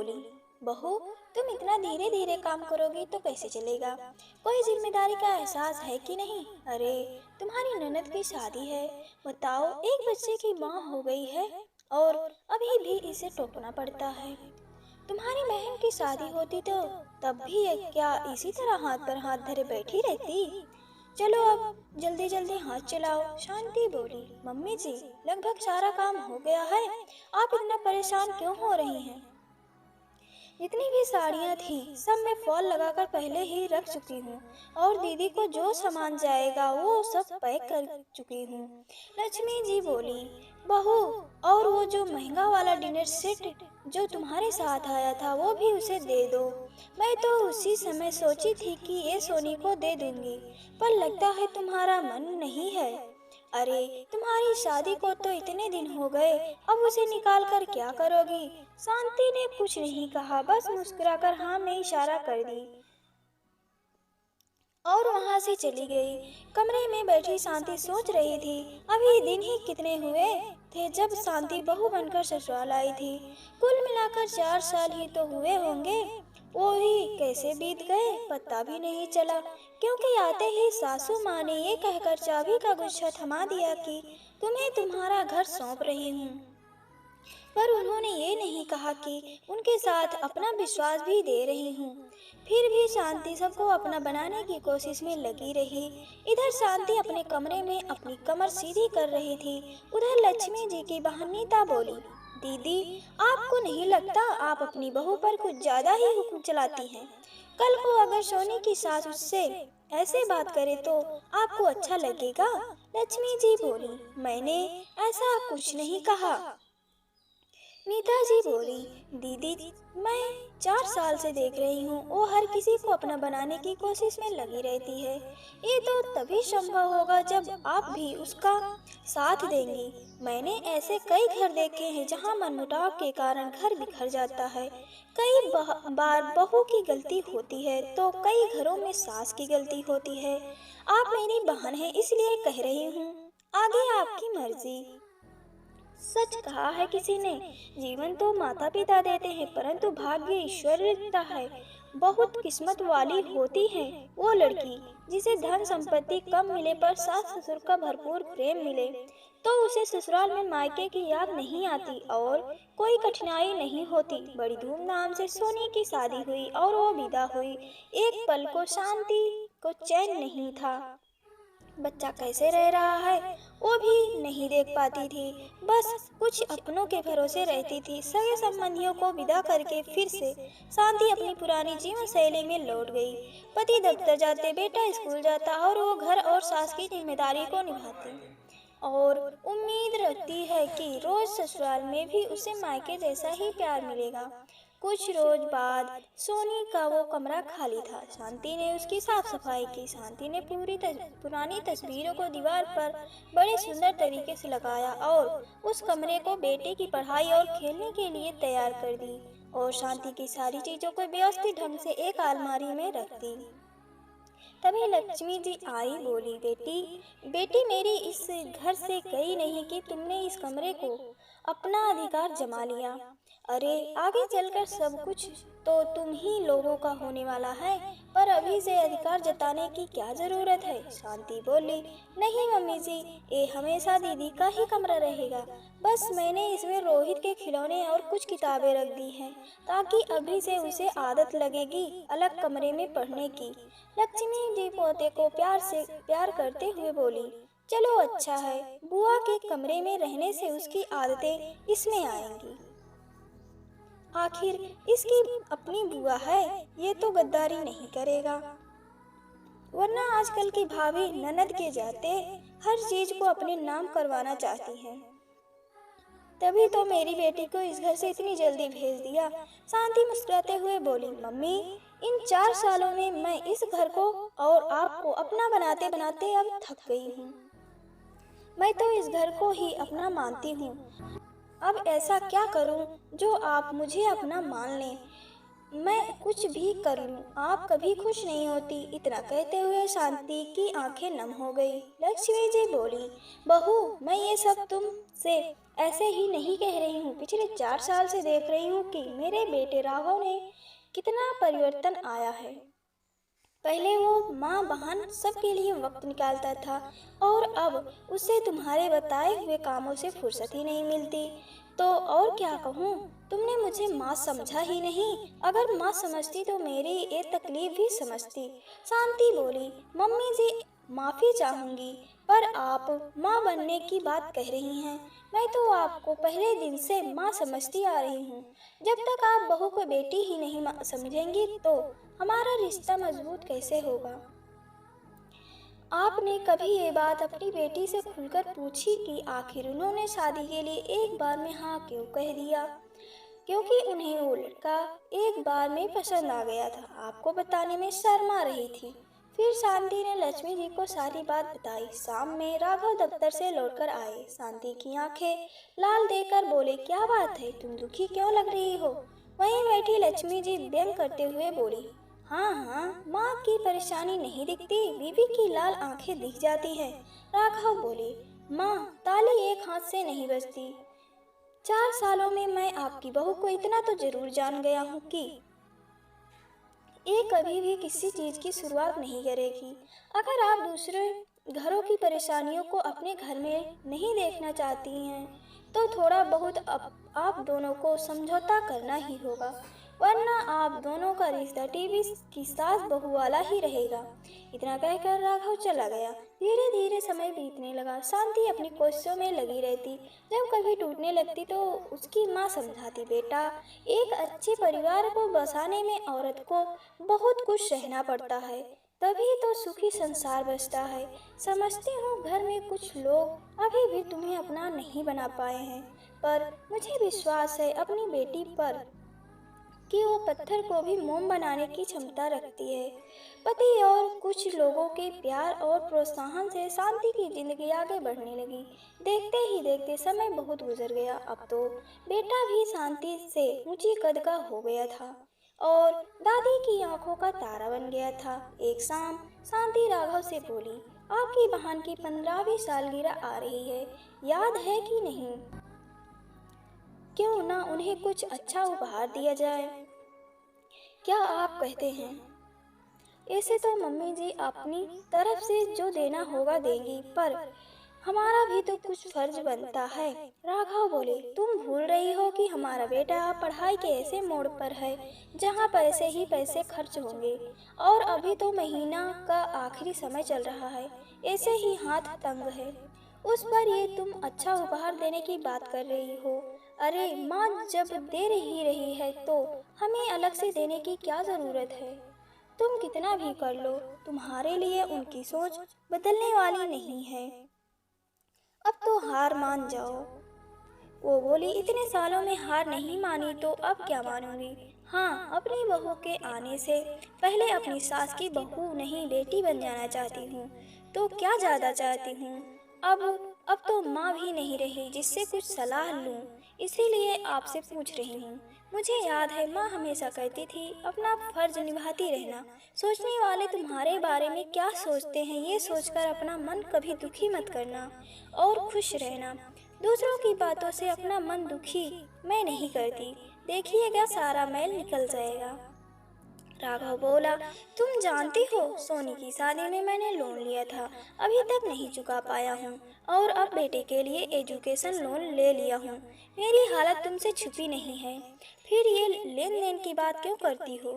बोली, बहू तुम इतना धीरे धीरे काम करोगी तो कैसे चलेगा? कोई जिम्मेदारी का एहसास है कि नहीं? अरे तुम्हारी ननद की शादी है, बताओ, एक बच्चे की माँ हो गई है और अभी भी इसे टोकना पड़ता है। तुम्हारी बहन की शादी होती तो तब भी ये क्या इसी तरह हाथ पर हाथ धरे बैठी रहती? चलो अब जल्दी जल्दी हाथ चलाओ। शांति बोली, मम्मी जी लगभग सारा काम हो गया है, आप इतना परेशान क्यों हो रही हैं? जितनी भी साड़ियाँ थी सब मैं फॉल लगाकर पहले ही रख चुकी हूँ और दीदी को जो सामान जाएगा वो सब पैक कर चुकी हूँ। लक्ष्मी जी बोली, बहू और वो जो महंगा वाला डिनर सेट जो तुम्हारे साथ आया था वो भी उसे दे दो। मैं तो उसी समय सोची थी कि ये सोनी को दे दूंगी, पर लगता है तुम्हारा मन नहीं है। अरे तुम्हारी शादी को तो इतने दिन हो गए, अब उसे निकाल कर क्या करोगी? शांति ने कुछ नहीं कहा, बस मुस्कुराकर हाँ में इशारा कर दी और वहां से चली गई। कमरे में बैठी शांति सोच रही थी, अभी दिन ही कितने हुए थे जब शांति बहू बनकर ससुराल आई थी। कुल मिलाकर 4 साल ही तो हुए होंगे, वो ही कैसे बीत गए पता भी नहीं चला, क्योंकि आते ही सासू माँ ने ये कहकर चाबी का गुच्छा थमा दिया कि तुम्हें तुम्हारा घर सौंप रही हूँ। पर उन्होंने ये नहीं कहा कि उनके साथ अपना विश्वास भी दे रही हूँ। फिर भी शांति सबको अपना बनाने की कोशिश में लगी रही। इधर शांति अपने कमरे में अपनी कमर सीधी कर रही थी, उधर लक्ष्मी जी की बहन नीता बोली, दीदी आपको नहीं लगता आप अपनी बहू पर कुछ ज्यादा ही हुक्म चलाती हैं? कल को अगर सोनी की सास उससे ऐसे बात करे तो आपको अच्छा लगेगा? लक्ष्मी जी बोली, मैंने ऐसा कुछ नहीं कहा। नीता जी बोली, दीदी मैं 4 साल से देख रही हूँ वो हर किसी को अपना बनाने की कोशिश में लगी रहती है। ये तो तभी संभव होगा जब आप भी उसका साथ देंगी। मैंने ऐसे कई घर देखे हैं जहाँ मनमुटाव के कारण घर बिखर जाता है। कई बार बहू की गलती होती है तो कई घरों में सास की गलती होती है। आप मेरी बहन हैं इसलिए कह रही हूँ, आगे आपकी मर्जी। सच कहा है किसी ने, जीवन तो माता पिता देते हैं परंतु भाग्य ईश्वर लिखता है। बहुत किस्मत वाली होती है वो लड़की जिसे धन संपत्ति कम मिले पर सास ससुर का भरपूर प्रेम मिले, तो उसे ससुराल में मायके की याद नहीं आती और कोई कठिनाई नहीं होती। बड़ी धूमधाम से सोनी की शादी हुई और वो विदा हुई। एक पल को शांति को चैन नहीं था, बच्चा कैसे रह रहा है वो भी नहीं देख पाती थी, बस कुछ अपनों के भरोसे रहती थी। सगे संबंधियों को विदा करके फिर से शांति अपनी पुरानी जीवन शैली में लौट गई। पति दफ्तर जाते, बेटा स्कूल जाता और वो घर और सास की जिम्मेदारी को निभाती और उम्मीद रखती है कि रोज ससुराल में भी उसे मायके जैसा ही प्यार मिलेगा। कुछ रोज बाद सोनी का वो कमरा खाली था। शांति ने उसकी साफ सफाई की। शांति ने पुरानी तस्वीरों को दीवार पर बड़े सुंदर तरीके से लगाया और उस कमरे को बेटे की पढ़ाई और खेलने के लिए तैयार कर दी और शांति की सारी चीजों को व्यवस्थित ढंग से एक अलमारी में रख दी। तभी लक्ष्मी जी आई, बोली, बेटी बेटी मेरी इस घर से गई नहीं कि तुमने इस कमरे को अपना अधिकार जमा लिया। अरे आगे चलकर सब कुछ तो तुम ही लोगों का होने वाला है, पर अभी से अधिकार जताने की क्या जरूरत है? शांति बोली, नहीं मम्मी जी, ये हमेशा दीदी का ही कमरा रहेगा। बस मैंने इसमें रोहित के खिलौने और कुछ किताबें रख दी हैं ताकि अभी से उसे आदत लगेगी अलग कमरे में पढ़ने की। लक्ष्मी जी पोते को प्यार करते हुए बोली, चलो अच्छा है, बुआ के कमरे में रहने से उसकी आदतें इसमें आएंगी। आखिर इसकी अपनी बुआ है, ये तो गद्दारी नहीं करेगा, वरना आजकल की भाभी ननद के जाते हर चीज को अपने नाम करवाना चाहती हैं। तभी तो मेरी बेटी को इस घर से इतनी जल्दी भेज दिया। शांति मुस्कुराते हुए बोली, मम्मी इन 4 सालों में मैं इस घर को और आपको अपना बनाते बनाते अब थक गई हूँ। मैं तो इस घर को ही अपना मानती हूँ। अब ऐसा क्या करूं जो आप मुझे अपना मान लें? मैं कुछ भी कर लूं, आप कभी खुश नहीं होती। इतना कहते हुए शांति की आंखें नम हो गई। लक्ष्मी जी बोली, बहू मैं ये सब तुमसे ऐसे ही नहीं कह रही हूँ, पिछले 4 साल से देख रही हूँ कि मेरे बेटे राघव ने कितना परिवर्तन आया है। पहले वो माँ बहन सबके लिए वक्त निकालता था और अब उसे तुम्हारे बताए हुए कामों से फुर्सत ही नहीं मिलती। तो और क्या कहूँ, तुमने मुझे माँ समझा ही नहीं। अगर माँ समझती तो मेरी ये तकलीफ भी समझती। शांति बोली, मम्मी जी माफ़ी चाहूँगी, पर आप माँ बनने की बात कह रही हैं। मैं तो आपको पहले दिन से माँ समझती आ रही हूँ। जब तक आप बहू को बेटी ही नहीं समझेंगी तो हमारा रिश्ता मजबूत कैसे होगा। आपने कभी ये बात अपनी बेटी से खुलकर पूछी कि आखिर उन्होंने शादी के लिए एक बार में हाँ क्यों कह दिया? क्योंकि उन्हें वो लड़का एक बार में पसंद आ गया था। आपको बताने में शर्मा रही थी। फिर शांति ने लक्ष्मी जी को सारी बात बताई। शाम में राघव दफ्तर से लौटकर आए। शांति की आंखें लाल देखकर बोले, क्या बात है, तुम दुखी क्यों लग रही हो? वहीं बैठी लक्ष्मी जी व्यंग करते हुए बोली, हाँ हाँ, माँ की परेशानी नहीं दिखती, बीवी की लाल आंखें दिख जाती है। राघव बोले, माँ ताली एक हाथ से नहीं बजती। 4 सालों में मैं आपकी बहू को इतना तो जरूर जान गया हूँ कि ये कभी भी किसी चीज की शुरुआत नहीं करेगी। अगर आप दूसरे घरों की परेशानियों को अपने घर में नहीं देखना चाहती हैं तो थोड़ा बहुत आप दोनों को समझौता करना ही होगा, वरना आप दोनों का रिश्ता टीवी की सास बहू वाला ही रहेगा। इतना कहकर राघव चला गया। धीरे धीरे समय बीतने लगा। शांति अपनी कोशिशों में लगी रहती। जब कभी टूटने लगती तो उसकी माँ समझाती, बेटा एक अच्छे परिवार को बसाने में औरत को बहुत कुछ सहना पड़ता है, तभी तो सुखी संसार बसता है। समझती हूँ घर में कुछ लोग अभी भी तुम्हें अपना नहीं बना पाए हैं, पर मुझे विश्वास है अपनी बेटी पर कि वो पत्थर को भी मोम बनाने की क्षमता रखती है। पति और कुछ लोगों के प्यार और प्रोत्साहन से शांति की जिंदगी आगे बढ़ने लगी। देखते ही देखते समय बहुत गुजर गया। अब तो बेटा भी शांति से ऊंची कद का हो गया था और दादी की आंखों का तारा बन गया था। एक शाम शांति राघव से बोली, आपकी बहन की 15वीं सालगिरह आ रही है, याद है कि नहीं? क्यों ना उन्हें कुछ अच्छा उपहार दिया जाए, क्या आप कहते हैं? ऐसे तो मम्मी जी अपनी तरफ से जो देना होगा देंगी, पर हमारा भी तो कुछ फर्ज बनता है। राघव बोले, तुम भूल रही हो कि हमारा बेटा पढ़ाई के ऐसे मोड़ पर है जहाँ पैसे ही पैसे खर्च होंगे, और अभी तो महीना का आखिरी समय चल रहा है, ऐसे ही हाथ तंग है। उस पर ये तुम अच्छा उपहार देने की बात कर रही हो? अरे माँ जब दे रही है तो हमें अलग से देने की क्या जरूरत है? तुम कितना भी कर लो, तुम्हारे लिए उनकी सोच बदलने वाली नहीं है। अब तो हार मान जाओ। वो बोली, इतने सालों में हार नहीं मानी तो अब क्या मानूंगी? हाँ, अपनी बहू के आने से पहले अपनी सास की बहू नहीं बेटी बन जाना चाहती हूँ। तो क्या ज़्यादा चाहती हूँ? अब तो माँ भी नहीं रही जिससे कुछ सलाह लूँ, इसीलिए आपसे पूछ रही हूँ। मुझे याद है माँ हमेशा कहती थी, अपना फर्ज निभाती रहना। सोचने वाले तुम्हारे बारे में क्या सोचते हैं ये सोचकर अपना मन कभी दुखी मत करना और खुश रहना। दूसरों की बातों से अपना मन दुखी मैं नहीं करती, देखिएगा सारा मैल निकल जाएगा। राघव बोला, तुम जानती हो सोनी की शादी में मैंने लोन लिया था, अभी तक नहीं चुका पाया हूँ, और अब बेटे के लिए एजुकेशन लोन ले लिया हूँ। मेरी हालत तुमसे छुपी नहीं है, फिर ये लेन देन की बात क्यों करती हो?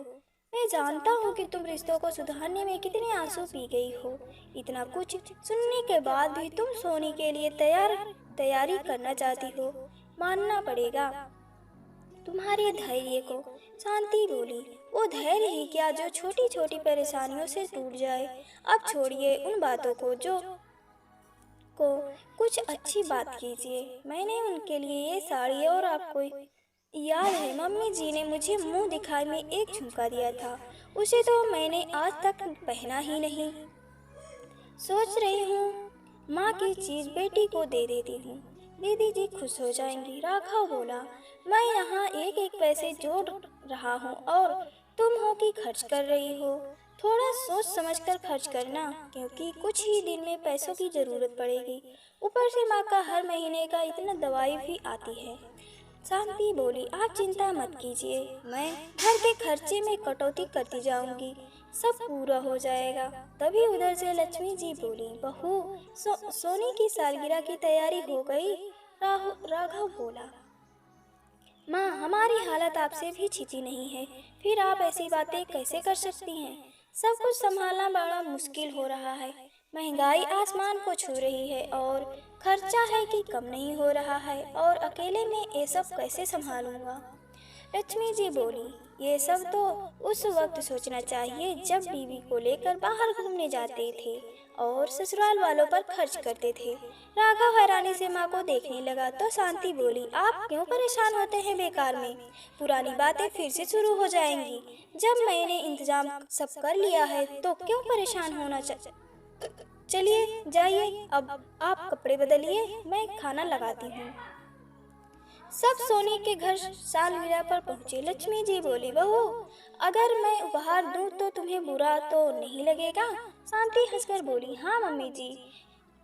मैं जानता हूँ कि तुम रिश्तों को सुधारने में कितने आंसू पी गई हो। इतना कुछ सुनने के बाद भी तुम सोनी के लिए तैयारी करना चाहती हो, मानना पड़ेगा तुम्हारे धैर्य को। शांति बोली, वो धैर्य ही क्या जो छोटी छोटी परेशानियों से टूट जाए। अब छोड़िए उन बातों को, कुछ अच्छी बात कीजिए। मैंने उनके लिए ये साड़ी, और आपको याद है मम्मी जी ने मुझे मुंह दिखाई में एक झुमका दिया था, उसे तो मैंने आज तक पहना ही नहीं। सोच रही हूँ माँ की चीज बेटी को दे देती हूँ, दीदी जी खुश हो जाएंगी। राघव बोला, मैं यहाँ एक एक पैसे जोड़ रहा हूँ और तुम हो कि खर्च कर रही हो? थोड़ा सोच समझकर खर्च करना, क्योंकि कुछ ही दिन में पैसों की ज़रूरत पड़ेगी। ऊपर से माँ का हर महीने का इतना दवाई भी आती है। शांति बोली, आप चिंता मत कीजिए, मैं घर के खर्चे में कटौती करती जाऊंगी, सब पूरा हो जाएगा। तभी उधर से लक्ष्मी जी बोली, बहू, सोनी की सालगिरह की तैयारी हो गई? राघव बोला, माँ, हमारी हालत आपसे भी छिपी नहीं है, फिर आप ऐसी बातें कैसे कर सकती हैं? सब कुछ संभालना बड़ा मुश्किल हो रहा है। महंगाई आसमान को छू रही है और खर्चा है कि कम नहीं हो रहा है, और अकेले में ये सब कैसे संभालूंगा? लक्ष्मी जी बोली, ये सब तो उस वक्त सोचना चाहिए जब बीवी को लेकर बाहर घूमने जाते थे और ससुराल वालों पर खर्च करते थे। राघव हैरानी से माँ को देखने लगा तो शांति बोली, आप क्यों परेशान होते हैं बेकार में? पुरानी बातें फिर से शुरू हो जाएंगी। जब मैंने इंतजाम सब कर लिया है तो क्यों परेशान होना चलिए जाइए, अब आप कपड़े बदलिए, मैं खाना लगाती हूँ। सब सोनी के घर सालगिरह पर पहुंचे। लक्ष्मी जी बोली, बहू, अगर मैं उपहार दूं तो तुम्हें बुरा तो नहीं लगेगा? शांति हंसकर बोली, हाँ मम्मी जी,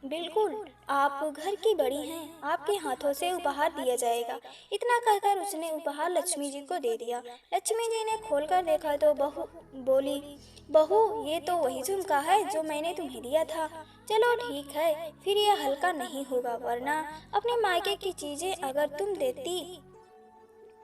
बिल्कुल, आप घर की बड़ी हैं, आपके हाथों से उपहार दिया जाएगा। इतना कहकर उसने उपहार लक्ष्मी जी को दे दिया। लक्ष्मी जी ने खोलकर देखा तो बहू बोली, बहू, ये तो वही झुमका है जो मैंने तुम्हें दिया था। चलो ठीक है, फिर यह हल्का नहीं होगा, वरना अपने मायके की चीजें अगर तुम देती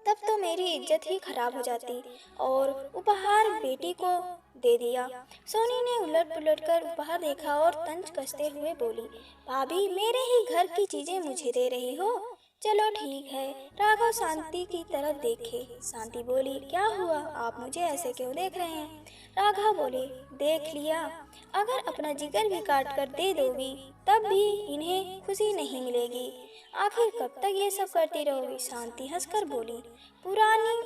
तब तो मेरी इज्जत ही खराब हो जाती। और उपहार बेटी को दे दिया। सोनी ने उलट पुलट कर उपहार देखा और तंज कसते हुए बोली, भाभी, मेरे ही घर की चीजें मुझे दे रही हो? चलो ठीक है। राघव शांति की तरफ देखे। शांति बोली, क्या हुआ, आप मुझे ऐसे क्यों देख रहे हैं? राघव बोले, देख लिया, अगर अपना जिगर भी काट कर दे दोगी तब भी इन्हें खुशी नहीं मिलेगी। आखिर कब तक ये सब करती रहोगी? शांति हंसकर बोली, पुरानी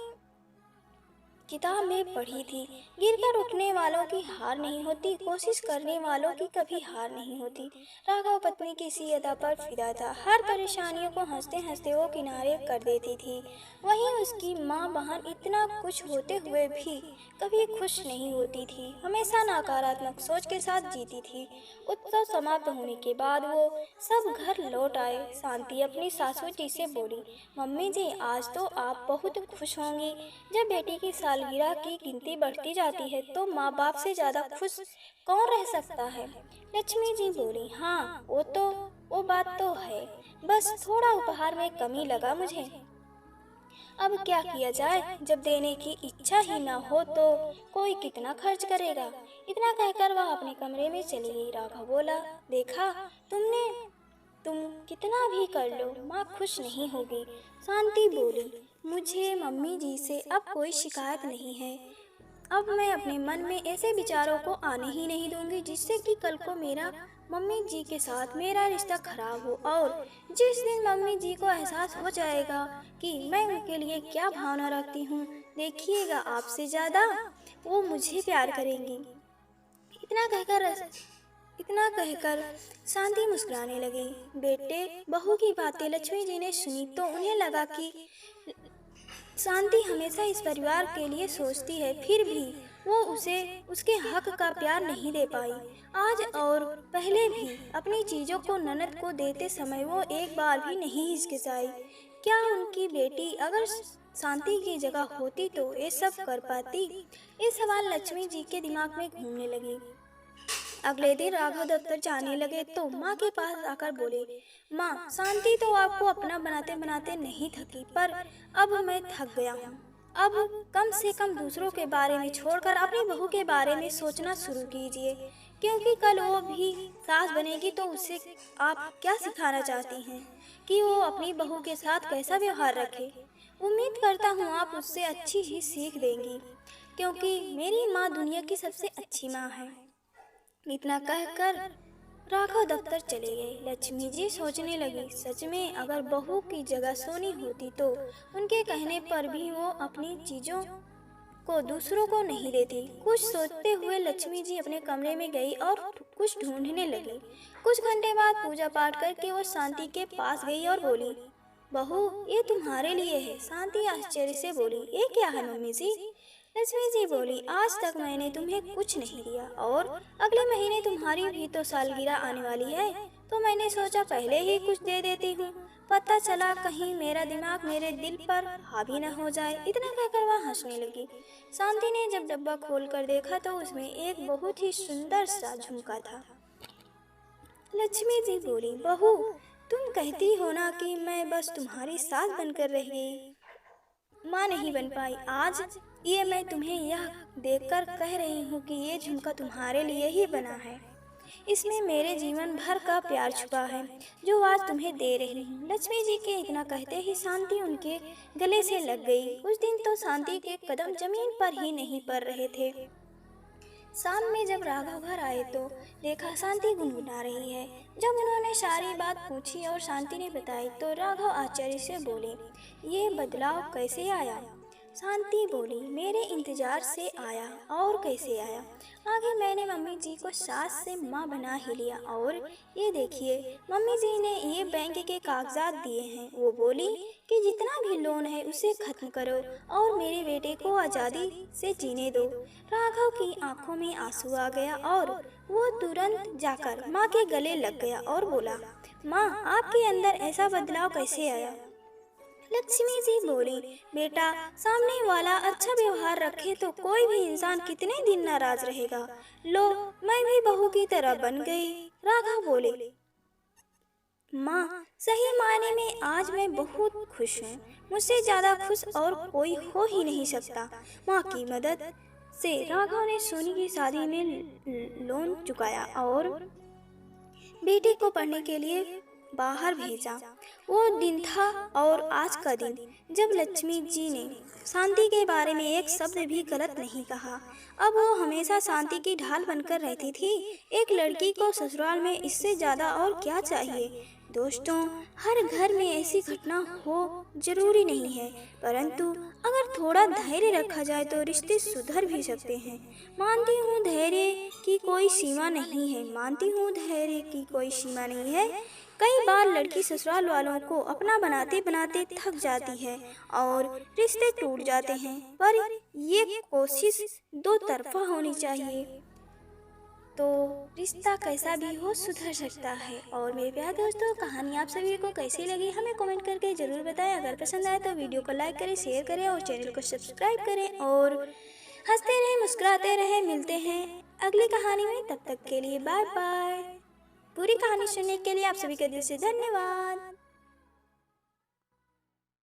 किताब में पढ़ी थी, गिरकर उठने वालों की हार नहीं होती, कोशिश करने वालों की कभी हार नहीं होती। राघव पत्नी की इसी अदा पर फिदा था। हर परेशानियों को हंसते हंसते वो किनारे कर देती थी। वहीं उसकी माँ बहन इतना कुछ होते हुए भी कभी खुश नहीं होती थी, हमेशा नकारात्मक सोच के साथ जीती थी। उत्सव समाप्त होने के बाद वो सब घर लौट आए। शांति अपनी सासू जी से बोली, मम्मी जी, आज तो आप बहुत खुश होंगी। जब बेटी की सालगिरह की गिनती बढ़ती जाती है तो माँ बाप से ज्यादा खुश कौन रह सकता है? लक्ष्मी जी बोली, हाँ, वो बात तो है, बस थोड़ा उपहार में कमी लगा मुझे। अब क्या किया जाए, जब देने की इच्छा ही ना हो तो कोई कितना खर्च करेगा? इतना कहकर वह अपने कमरे में चली गई। राघव बोला, देखा तुम कितना भी कर लो, माँ खुश नहीं होगी। शांति बोली, मुझे मम्मी जी से अब कोई शिकायत नहीं है। अब मैं अपने मन में ऐसे विचारों को आने ही नहीं दूंगी जिससे कि कल को मेरा मम्मी जी के साथ मेरा रिश्ता खराब हो, और जिस दिन मम्मी जी को एहसास हो जाएगा कि मैं उनके लिए क्या भावना रखती हूँ, देखिएगा आपसे ज़्यादा वो मुझे प्यार करेंगी। इतना कहकर शांति मुस्कुराने लगी। बेटे बहू की बातें लक्ष्मी जी ने सुनी तो उन्हें लगा कि शांति हमेशा इस परिवार के लिए सोचती है, फिर भी वो उसे उसके हक का प्यार नहीं दे पाई। आज और पहले भी अपनी चीजों को ननद को देते समय वो एक बार भी नहीं हिचकिचाई। क्या उनकी बेटी अगर शांति की जगह होती तो ये सब कर पाती? ये सवाल लक्ष्मी जी के दिमाग में घूमने लगी। अगले दिन राघव दफ्तर जाने लगे तो माँ के पास आकर बोले, माँ, शांति तो आपको अपना बनाते बनाते नहीं थकी, पर अब मैं थक गया हूँ। अब कम से कम दूसरों के बारे में छोड़कर अपनी बहू के बारे में सोचना शुरू कीजिए, क्योंकि कल वो भी सास बनेगी तो उसे आप क्या सिखाना चाहती हैं कि वो अपनी बहू के साथ कैसा व्यवहार रखे। उम्मीद करता हूँ आप उससे अच्छी ही सीख देंगी, क्योंकि मेरी माँ दुनिया की सबसे अच्छी माँ है। इतना कहकर राघव दफ्तर चले गए। लक्ष्मी जी सोचने लगी, सच में अगर बहू की जगह सोनी होती तो उनके कहने पर भी वो अपनी चीजों को दूसरों को नहीं देती। कुछ सोचते हुए लक्ष्मी जी अपने कमरे में गई और कुछ ढूंढने लगी। कुछ घंटे बाद पूजा पाठ करके वो शांति के पास गई और बोली, बहू, ये तुम्हारे लिए है। शांति आश्चर्य से बोली, ये क्या है मम्मी जी? लक्ष्मी जी बोली, आज तक मैंने तुम्हें कुछ नहीं दिया और अगले महीने तुम्हारी भी तो सालगिरह आने वाली है, तो मैंने सोचा पहले ही कुछ दे देती हूँ। पता चला कहीं मेरा दिमाग मेरे दिल पर हावी न हो जाए। इतना कहकर वह हंसने लगी। शांति ने जब डब्बा खोलकर देखा तो उसमें एक बहुत ही सुंदर सा झुमका था। लक्ष्मी जी बोली, बहू, तुम कहती हो ना कि मैं बस तुम्हारी सास बनकर रह गई, माँ नहीं बन पाई। आज ये मैं तुम्हें यह देखकर कह रही हूँ कि ये झुमका तुम्हारे लिए ही बना है। इसमें मेरे जीवन भर का प्यार छुपा है, जो आज तुम्हें दे रही हूँ। लक्ष्मी जी के इतना कहते ही शांति उनके गले से लग गई। उस दिन तो शांति के कदम जमीन पर ही नहीं पड़ रहे थे। शाम में जब राघव घर आए तो देखा शांति गुनगुना रही है। जब उन्होंने सारी बात पूछी और शांति ने बताई तो राघव आश्चर्य से बोले, ये बदलाव कैसे आया? शांति बोली, मेरे इंतजार से आया, और कैसे आया? आगे मैंने मम्मी जी को सास से माँ बना ही लिया, और ये देखिए मम्मी जी ने ये बैंक के कागजात दिए हैं। वो बोली कि जितना भी लोन है उसे खत्म करो और मेरे बेटे को आज़ादी से जीने दो। राघव की आंखों में आंसू आ गया और वो तुरंत जाकर माँ के गले लग गया और बोला, माँ, आपके अंदर ऐसा बदलाव कैसे आया? लक्ष्मी जी बोली, बेटा, सामने वाला अच्छा व्यवहार रखे तो कोई भी इंसान कितने दिन नाराज रहेगा। लो, मैं भी बहू की तरह बन गई। राघव बोले, माँ, सही मायने में आज मैं बहुत खुश हूँ। मुझसे ज्यादा खुश और कोई हो ही नहीं सकता। माँ की मदद से राघव ने सोनी की शादी में लोन चुकाया और बेटे को पढ़ने के लिए बाहर भेजा। वो दिन था और आज का दिन जब लक्ष्मी जी ने शांति के बारे में एक शब्द भी गलत नहीं कहा। अब वो हमेशा शांति की ढाल बनकर रहती थी। एक लड़की को ससुराल में इससे ज्यादा और क्या चाहिए? दोस्तों, हर घर में ऐसी घटना हो जरूरी नहीं है, परंतु अगर थोड़ा धैर्य रखा जाए तो रिश्ते सुधर भी सकते हैं। मानती हूँ धैर्य की कोई सीमा नहीं है, मानती हूँ धैर्य की कोई सीमा नहीं है। कई बार लड़की ससुराल वालों को अपना बनाते बनाते थक जाती है और रिश्ते टूट जाते हैं, पर ये कोशिश दो तरफा होनी चाहिए, तो रिश्ता कैसा भी हो सुधर सकता है। और मेरे प्यारे दोस्तों, कहानी आप सभी को कैसी लगी हमें कमेंट करके ज़रूर बताएं। अगर पसंद आए तो वीडियो को लाइक करें, शेयर करें और चैनल को सब्सक्राइब करें और हंसते रहें, मुस्कुराते रहें। मिलते हैं अगली कहानी में, तब तक के लिए बाय बाय। पूरी कहानी सुनने के लिए आप सभी का दिल से धन्यवाद।